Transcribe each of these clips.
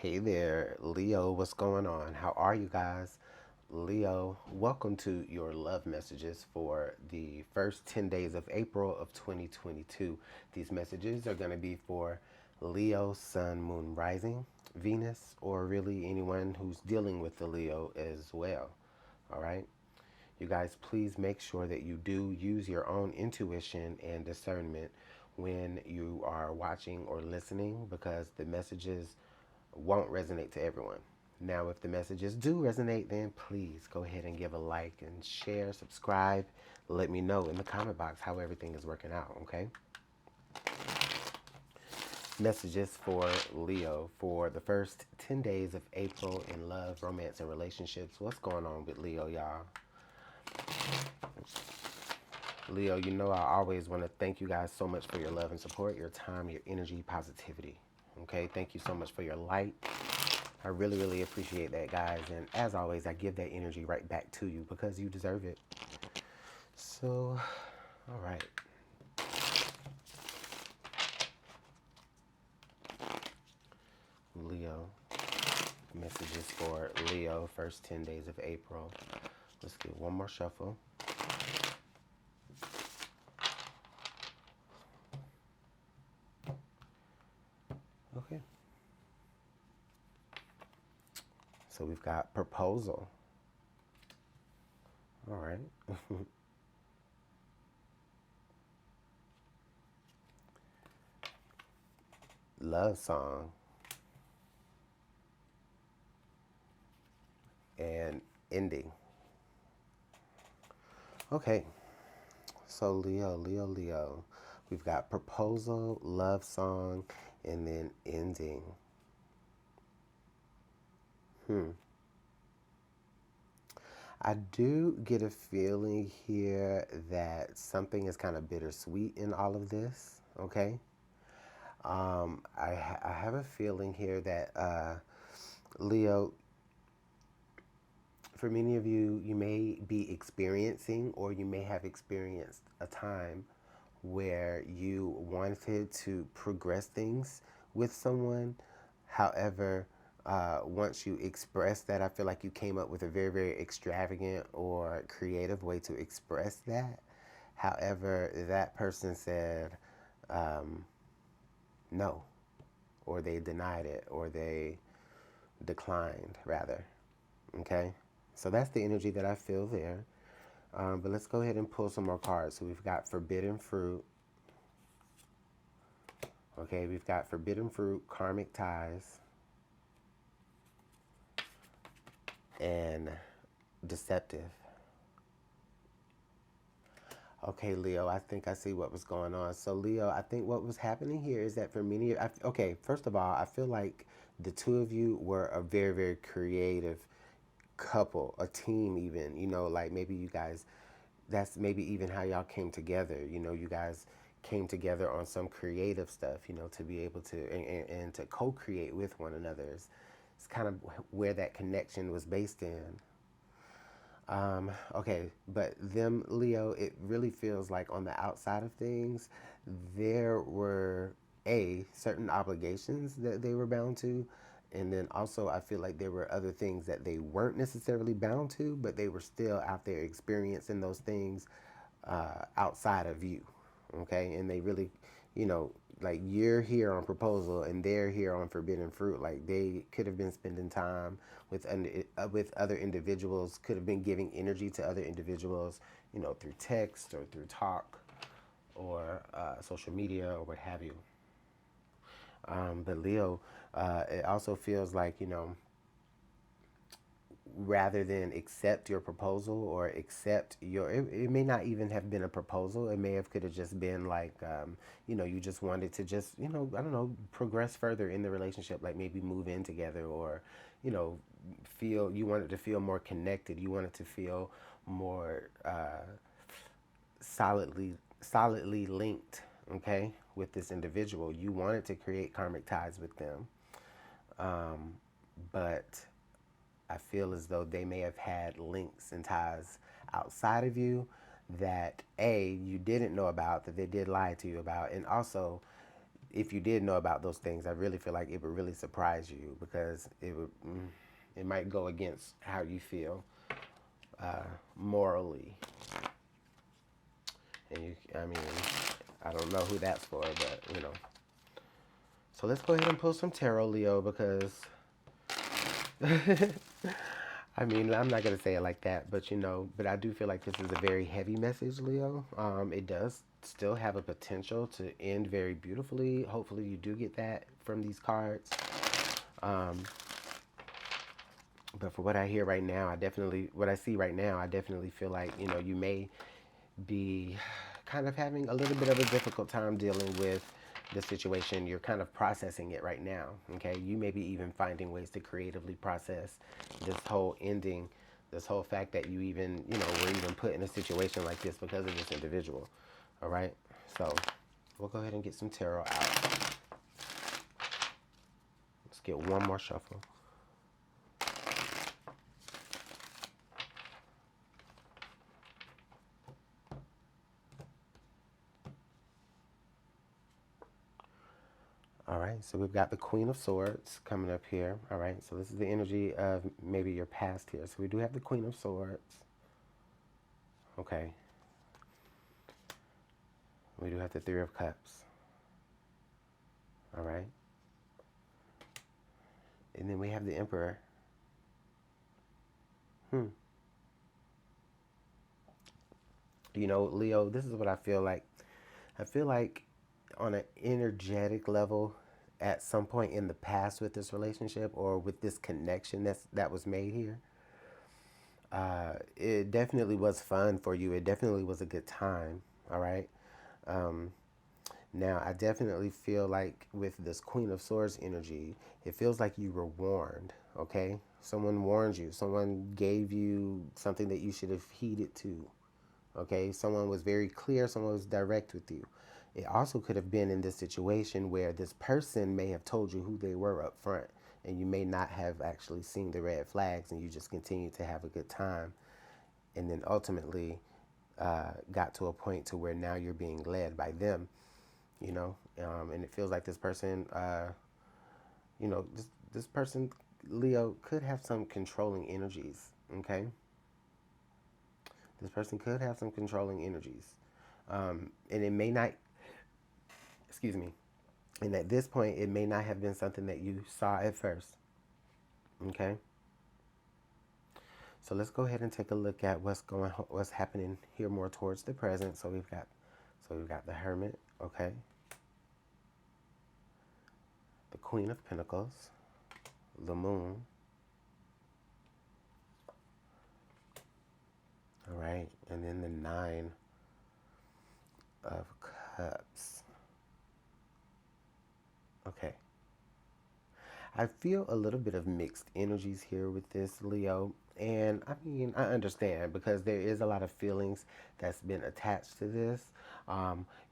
Hey there, Leo. What's going on? How are you guys? Leo, welcome to your love messages for the first 10 days of April of 2022. These messages are going to be for Leo, Sun, Moon, Rising, Venus, or really anyone who's dealing with the Leo as well. All right? You guys, please make sure that you do use your own intuition and discernment when you are watching or listening because the messages won't resonate to everyone. Now, if the messages do resonate, then please go ahead and give a like and share, subscribe. Let me know in the comment box how everything is working out, okay? Messages for Leo for the first 10 days of April in love, romance, and relationships. What's going on with Leo, y'all? Leo, you know I always want to thank you guys so much for your love and support, your time, your energy, positivity. Okay, thank you so much for your light. I really, really appreciate that, guys. And as always, I give that energy right back to you because you deserve it. So, all right. Leo. Messages for Leo, first 10 days of April. Let's get one more shuffle. Okay. So we've got proposal. All right. Love song. And ending. Okay. So Leo. We've got proposal, love song, and then ending. I do get a feeling here that something is kind of bittersweet in all of this, okay? I have a feeling here that, Leo, for many of you, you may be experiencing or you may have experienced a time where you wanted to progress things with someone. However, once you express that, I feel like you came up with a very, very extravagant or creative way to express that. However, that person said no, or they denied it, or they declined, rather. Okay? So that's the energy that I feel there. But let's go ahead and pull some more cards. So we've got forbidden fruit. Okay, we've got forbidden fruit, karmic ties, and deceptive. Okay, Leo, I think I see what was going on. So, Leo, I think what was happening here is that for many, okay, first of all, I feel like the two of you were a very, very creative couple, a team, even, like maybe you guys, that's maybe even how y'all came together. You guys came together on some creative stuff, to be able to, and to co create with one another. It's kind of where that connection was based in. Okay, but them, Leo, it really feels like on the outside of things, there were certain obligations that they were bound to, and then also I feel like there were other things that they weren't necessarily bound to, but they were still out there experiencing those things outside of you. Okay, and they really, you know, like you're here on proposal and they're here on forbidden fruit. Like they could have been spending time with other individuals, could have been giving energy to other individuals, through text or through talk or social media or what have you. But Leo, it also feels like, rather than accept your proposal or accept it may not even have been a proposal. It may have could have just been like, you just wanted to just, I don't know, progress further in the relationship, like maybe move in together, or, you know, you wanted to feel more connected. You wanted to feel more solidly linked, okay, with this individual. You wanted to create karmic ties with them. But I feel as though they may have had links and ties outside of you that you didn't know about, that they did lie to you about. And also, if you did know about those things, I really feel like it would really surprise you, because it might go against how you feel morally. And I mean, I don't know who that's for, but So let's go ahead and pull some tarot, Leo, because I mean, I'm not gonna say it like that, but but I do feel like this is a very heavy message, Leo. It does still have a potential to end very beautifully. Hopefully you do get that from these cards. But for what I hear right now, what I see right now, I definitely feel like, you may be kind of having a little bit of a difficult time dealing with the situation. You're kind of processing it right now, okay? You may be even finding ways to creatively process this whole ending, this whole fact that you even, were even put in a situation like this because of this individual, all right? So we'll go ahead and get some tarot out. Let's get one more shuffle. All right, so we've got the Queen of Swords coming up here. All right, so this is the energy of maybe your past here. So we do have the Queen of Swords. Okay. We do have the Three of Cups. All right. And then we have the Emperor. Leo, this is what I feel like. I feel like on an energetic level, at some point in the past with this relationship or with this connection that was made here, it definitely was fun for you. It definitely was a good time. All right. Now, I definitely feel like with this Queen of Swords energy, it feels like you were warned, okay? Someone warned you. Someone gave you something that you should have heeded to, okay? Someone was very clear. Someone was direct with you. It also could have been in this situation where this person may have told you who they were up front, and you may not have actually seen the red flags, and you just continued to have a good time, and then ultimately got to a point to where now you're being led by them, and it feels like this person, this person, Leo, could have some controlling energies, okay? This person could have some controlling energies. And it may not, excuse me, and at this point, it may not have been something that you saw at first, okay? So let's go ahead and take a look at what's happening here more towards the present. So we've got the Hermit, okay? The Queen of Pentacles, the Moon. All right, and then the Nine of Cups. Okay. I feel a little bit of mixed energies here with this, Leo. And I mean, I understand because there is a lot of feelings that's been attached to this.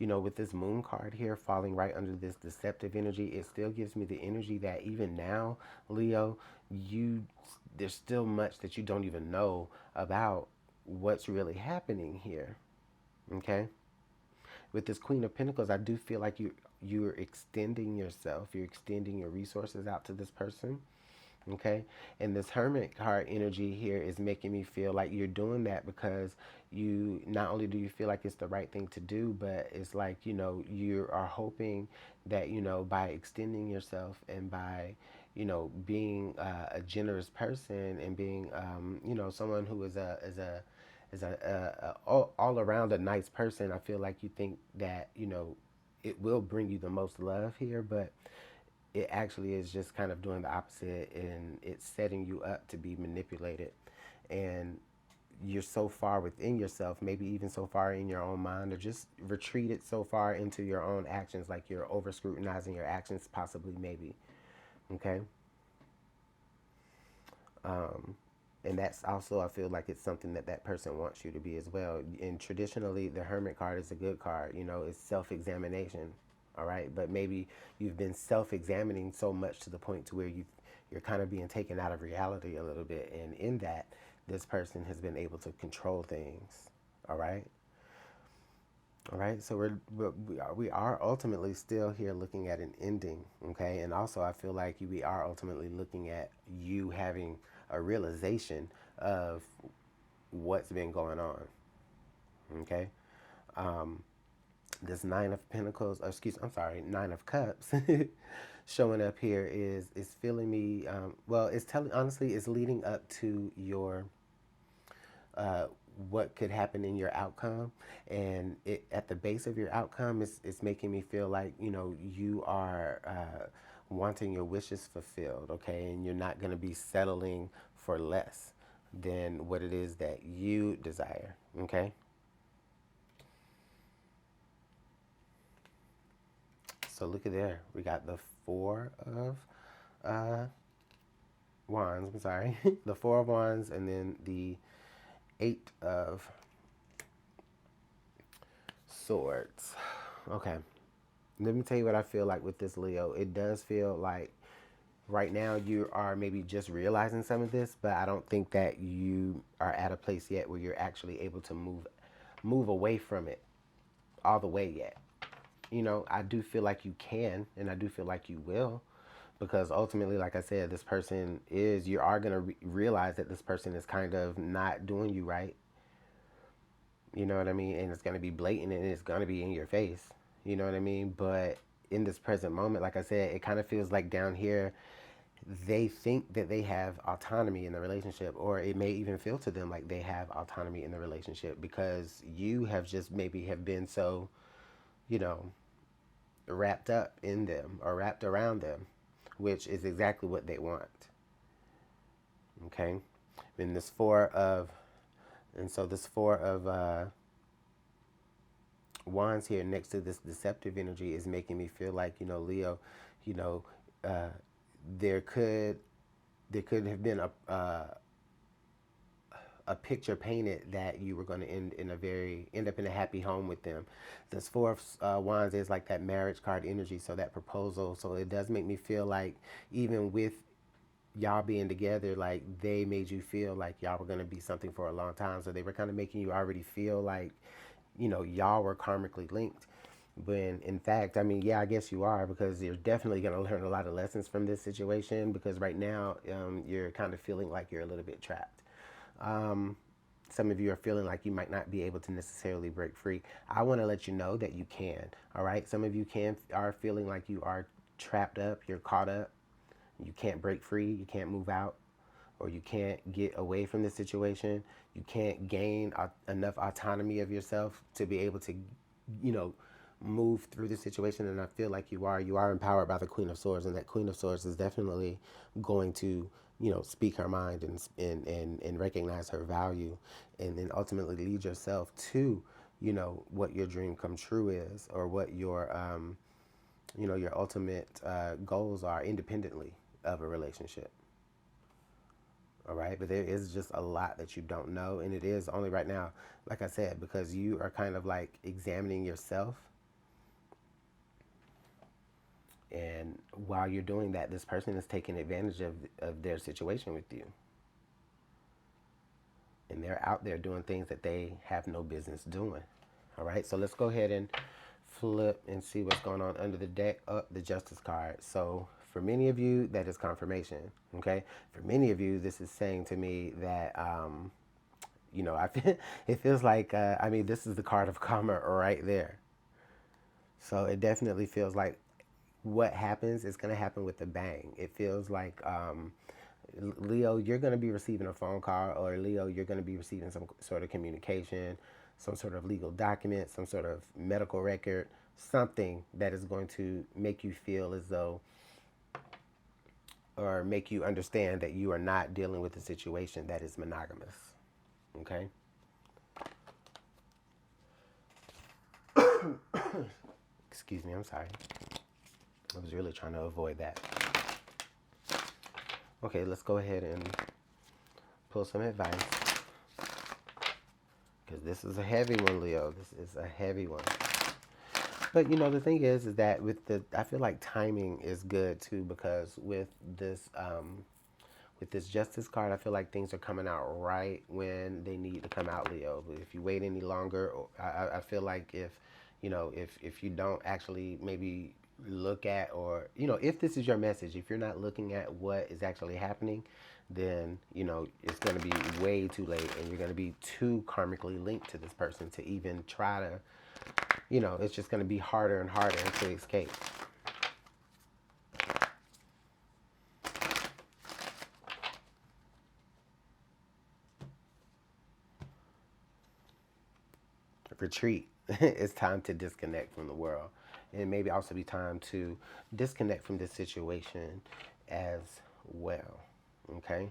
With this Moon card here falling right under this deceptive energy, it still gives me the energy that even now, Leo, there's still much that you don't even know about what's really happening here. Okay? With this Queen of Pentacles, I do feel like you're extending yourself, you're extending your resources out to this person, okay? And this Hermit card energy here is making me feel like you're doing that because you not only do you feel like it's the right thing to do, but it's like, you are hoping that, by extending yourself and by, being a generous person and being, someone who is all around a nice person. I feel like you think that, it will bring you the most love here, but it actually is just kind of doing the opposite, and it's setting you up to be manipulated. And you're so far within yourself, maybe even so far in your own mind, or just retreated so far into your own actions, like you're over scrutinizing your actions, possibly, maybe. Okay. And that's also, I feel like it's something that person wants you to be as well. And traditionally, the Hermit card is a good card. It's self-examination, all right? But maybe you've been self-examining so much to the point to where you're kind of being taken out of reality a little bit. And in that, this person has been able to control things, all right? All right, so we are ultimately still here looking at an ending, okay? And also, I feel like we are ultimately looking at you having a realization of what's been going on, okay? Um, this Nine of Pentacles, I'm sorry, Nine of Cups, showing up here is feeling me. Well, it's telling honestly, it's leading up to your uh, what could happen in your outcome, and it at the base of your outcome is making me feel like you are wanting your wishes fulfilled, okay, and you're not going to be settling for less than what it is that you desire, okay. So look at there, we got the Four of uh, Wands. I'm sorry, the Four of Wands, and then the Eight of Swords. Okay. Let me tell you what I feel like with this, Leo. It does feel like right now you are maybe just realizing some of this, but I don't think that you are at a place yet where you're actually able to move away from it all the way yet. I do feel like you can, and I do feel like you will, because ultimately, like I said, this person is, you are going to realize that this person is kind of not doing you right. You know what I mean? And it's going to be blatant and it's going to be in your face. You know what I mean? But in this present moment, like I said, it kind of feels like down here, they think that they have autonomy in the relationship, or it may even feel to them like they have autonomy in the relationship because you have just maybe have been so, you know, wrapped up in them or wrapped around them, which is exactly what they want. Okay? And this four of, and so this four of wands here next to this deceptive energy is making me feel like, Leo, you know, uh, there could have been a picture painted that you were going to end up in a happy home with them. This Four of Wands is like that marriage card energy, so that proposal. So it does make me feel like even with y'all being together, like they made you feel like y'all were going to be something for a long time. So they were kind of making you already feel like, y'all were karmically linked. When in fact, I mean, yeah, I guess you are, because you're definitely going to learn a lot of lessons from this situation, because right now you're kind of feeling like you're a little bit trapped. Um, some of you are feeling like you might not be able to necessarily break free. I want to let you know that you can. All right. Some of you are feeling like you are trapped up, you're caught up, you can't break free, you can't move out, or you can't get away from the situation. You can't gain enough autonomy of yourself to be able to, you know, move through the situation. And I feel like you are. You are empowered by the Queen of Swords, and that Queen of Swords is definitely going to, speak her mind and recognize her value, and then ultimately lead yourself to, what your dream come true is, or what your ultimate goals are independently of a relationship. All right, but there is just a lot that you don't know, and it is only right now, like I said, because you are kind of like examining yourself. And while you're doing that, this person is taking advantage of their situation with you, and they're out there doing things that they have no business doing. All right, so let's go ahead and flip and see what's going on under the deck. The Justice card. So for many of you, that is confirmation. Okay, for many of you, this is saying to me that I feel, it feels like I mean, this is the card of karma right there. So it definitely feels like what happens is going to happen with a bang. It feels like Leo, you're going to be receiving a phone call, or Leo, you're going to be receiving some sort of communication, some sort of legal document, some sort of medical record, something that is going to make you feel as though, or make you understand that you are not dealing with a situation that is monogamous. Okay? Excuse me, I'm sorry. I was really trying to avoid that. Okay, let's go ahead and pull some advice, because this is a heavy one, Leo. This is a heavy one. But the thing is that I feel like timing is good too, because with With this Justice card, I feel like things are coming out right when they need to come out, Leo. But if you wait any longer, I feel like if, if you don't actually maybe look at, or, if this is your message, if you're not looking at what is actually happening, then, it's going to be way too late, and you're going to be too karmically linked to this person to even try to, it's just going to be harder and harder to escape. Retreat. It's time to disconnect from the world. And maybe also be time to disconnect from this situation as well. Okay?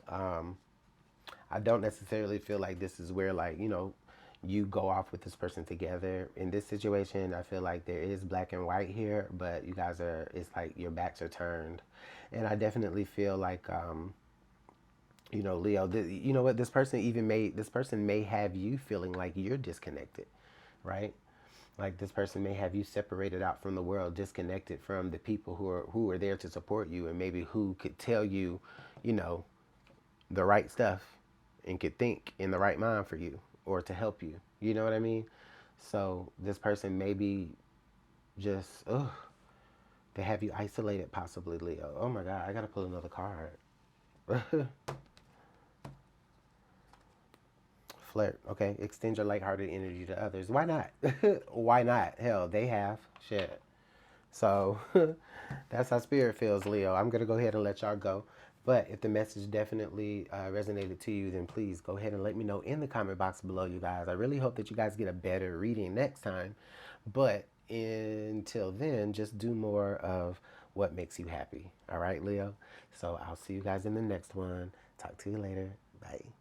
I don't necessarily feel like this is where, like, you go off with this person together. In this situation, I feel like there is black and white here, but you guys are, it's like your backs are turned. And I definitely feel like, Leo, you know what, this person may have you feeling like you're disconnected, right? Like this person may have you separated out from the world, disconnected from the people who are there to support you, and maybe who could tell you, you know, the right stuff, and could think in the right mind for you or to help you. You know what I mean? So this person may be just, they have you isolated, possibly, Leo. Oh my God, I gotta pull another card. Flirt. Okay, extend your lighthearted energy to others. Why not? Why not? Hell, they have. Shit. So that's how spirit feels, Leo. I'm going to go ahead and let y'all go. But if the message definitely resonated to you, then please go ahead and let me know in the comment box below, you guys. I really hope that you guys get a better reading next time. But until then, just do more of what makes you happy. All right, Leo? So I'll see you guys in the next one. Talk to you later. Bye.